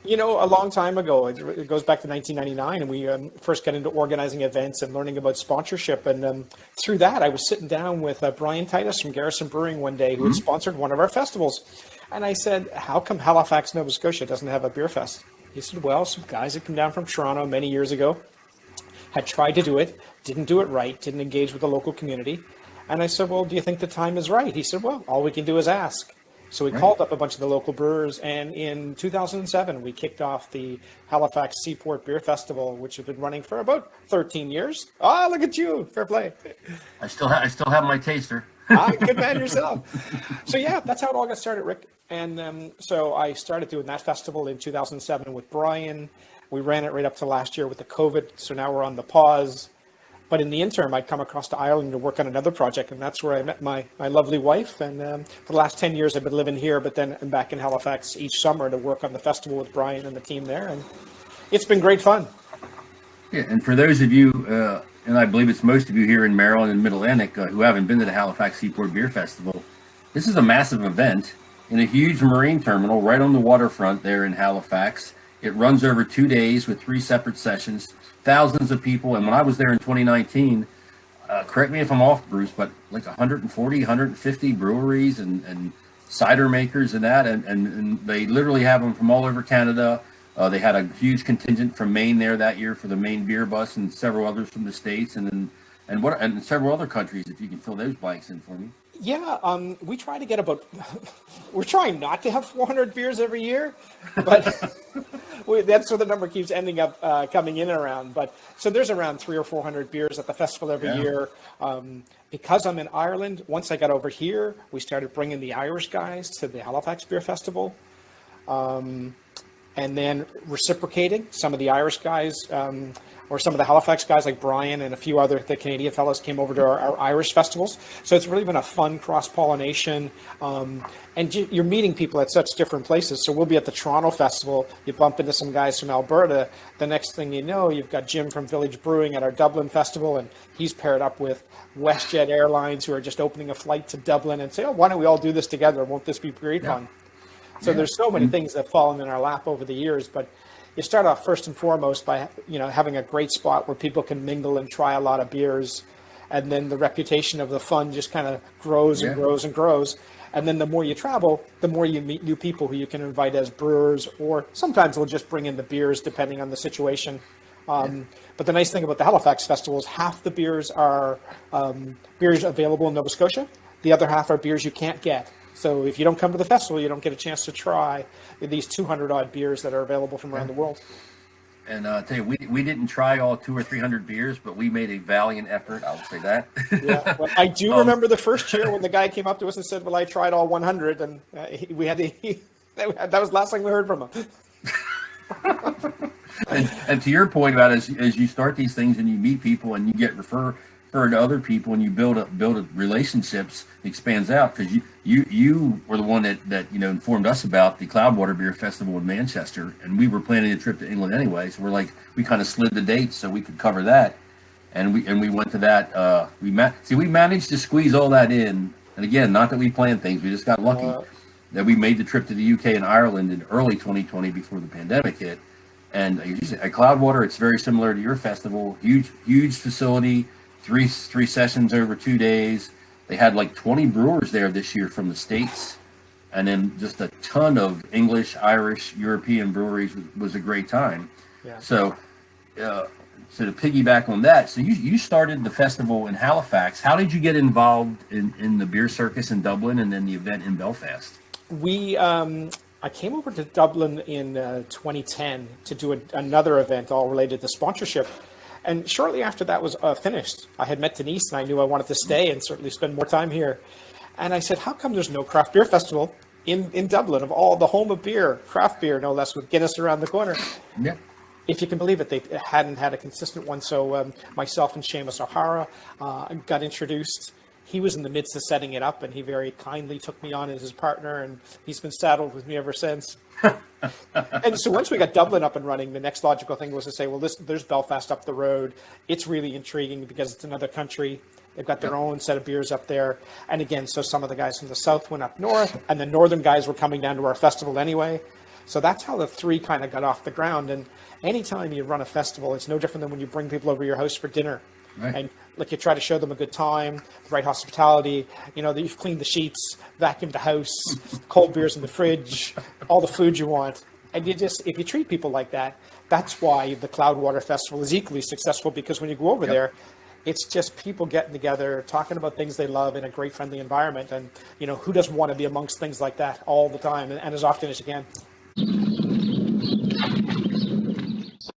You know, a long time ago, it goes back to 1999, and we first got into organizing events and learning about sponsorship. And through that, I was sitting down with Brian Titus from Garrison Brewing one day, who had sponsored one of our festivals. And I said, how come Halifax, Nova Scotia doesn't have a beer fest? He said, well, some guys had come down from Toronto many years ago, had tried to do it, didn't do it right, didn't engage with the local community. And I said, well, do you think the time is right? He said, well, all we can do is ask. So we called up a bunch of the local brewers, and in 2007, we kicked off the Halifax Seaport Beer Festival, which has been running for about 13 years. Ah, look at you. Fair play. I still have my taster. Good man yourself. So yeah, that's how it all got started, Rick. And so I started doing that festival in 2007 with Brian. We ran it right up to last year with the COVID. So now we're on the pause. But in the interim, I'd come across to Ireland to work on another project, and that's where I met my lovely wife. And for the last 10 years, I've been living here, but then I'm back in Halifax each summer to work on the festival with Brian and the team there. And it's been great fun. Yeah, and for those of you, and I believe it's most of you here in Maryland and Mid-Atlantic who haven't been to the Halifax Seaport Beer Festival, this is a massive event in a huge marine terminal right on the waterfront there in Halifax. It runs over 2 days with 3 separate sessions. Thousands of people, and when I was there in 2019, correct me if I'm off, Bruce, but like 140, 150 breweries and cider makers and that, and they literally have them from all over Canada. They had a huge contingent from Maine there that year for the Maine beer bus, and several others from the States, and several other countries. If you can fill those blanks in for me. Yeah, we try to get we're trying not to have 400 beers every year, but that's where the number keeps ending up coming in around. But so there's around 300 or 400 beers at the festival every year. Because I'm in Ireland, once I got over here, we started bringing the Irish guys to the Halifax Beer Festival. And then reciprocating, some of the Irish guys or some of the Halifax guys like Brian and a few other the Canadian fellows came over to our Irish festivals. So it's really been a fun cross-pollination. And you're meeting people at such different places. So we'll be at the Toronto Festival. You bump into some guys from Alberta. The next thing you know, you've got Jim from Village Brewing at our Dublin Festival, and he's paired up with WestJet Airlines, who are just opening a flight to Dublin, and say, oh, why don't we all do this together? Won't this be great fun? So there's so many things that have fallen in our lap over the years, but you start off first and foremost by having a great spot where people can mingle and try a lot of beers, and then the reputation of the fun just kind of grows and grows and grows. And then the more you travel, the more you meet new people who you can invite as brewers, or sometimes we'll just bring in the beers depending on the situation. But the nice thing about the Halifax Festival is half the beers are beers available in Nova Scotia. The other half are beers you can't get. So if you don't come to the festival, you don't get a chance to try these 200 odd beers that are available from around the world. And I'll tell you, we didn't try all 200 or 300 beers, but we made a valiant effort. I'll say that. Yeah, well, I do remember the first year when the guy came up to us and said, well, I tried all 100, and we had to, that was the last thing we heard from him. and to your point about as you start these things and you meet people and you get referred to other people and you build relationships, it expands out, because you were the one that informed us about the Cloudwater Beer Festival in Manchester, and we were planning a trip to England anyway, so we kind of slid the dates so we could cover that, and we went to that. We managed to squeeze all that in, and again, not that we planned things, we just got lucky that we made the trip to the UK and Ireland in early 2020 before the pandemic hit. And at Cloudwater, it's very similar to your festival, huge facility. Three sessions over 2 days. They had like 20 brewers there this year from the States, and then just a ton of English, Irish, European breweries. Was a great time. Yeah. So to piggyback on that, so you started the festival in Halifax. How did you get involved in the beer circus in Dublin and then the event in Belfast? I came over to Dublin in 2010 to do another event all related to sponsorship. And shortly after that was finished, I had met Denise, and I knew I wanted to stay and certainly spend more time here. And I said, how come there's no craft beer festival in Dublin, of all the home of beer, craft beer, no less, with Guinness around the corner? Yeah. If you can believe it, they hadn't had a consistent one. So myself and Seamus O'Hara got introduced. He was in the midst of setting it up, and he very kindly took me on as his partner, and he's been saddled with me ever since. And so once we got Dublin up and running, the next logical thing was to say, well, there's Belfast up the road. It's really intriguing because it's another country. They've got their own set of beers up there. And again, so some of the guys from the south went up north, and the northern guys were coming down to our festival anyway. So that's how the three kind of got off the ground. And anytime you run a festival, it's no different than when you bring people over to your house for dinner. Right. And like you try to show them a good time, the right hospitality, you know, that you've cleaned the sheets, vacuumed the house, cold beers in the fridge, all the food you want. And you just, if you treat people like that, that's why the Cloudwater Festival is equally successful, because when you go over there, it's just people getting together, talking about things they love in a great friendly environment. And, you know, who doesn't want to be amongst things like that all the time and as often as you can?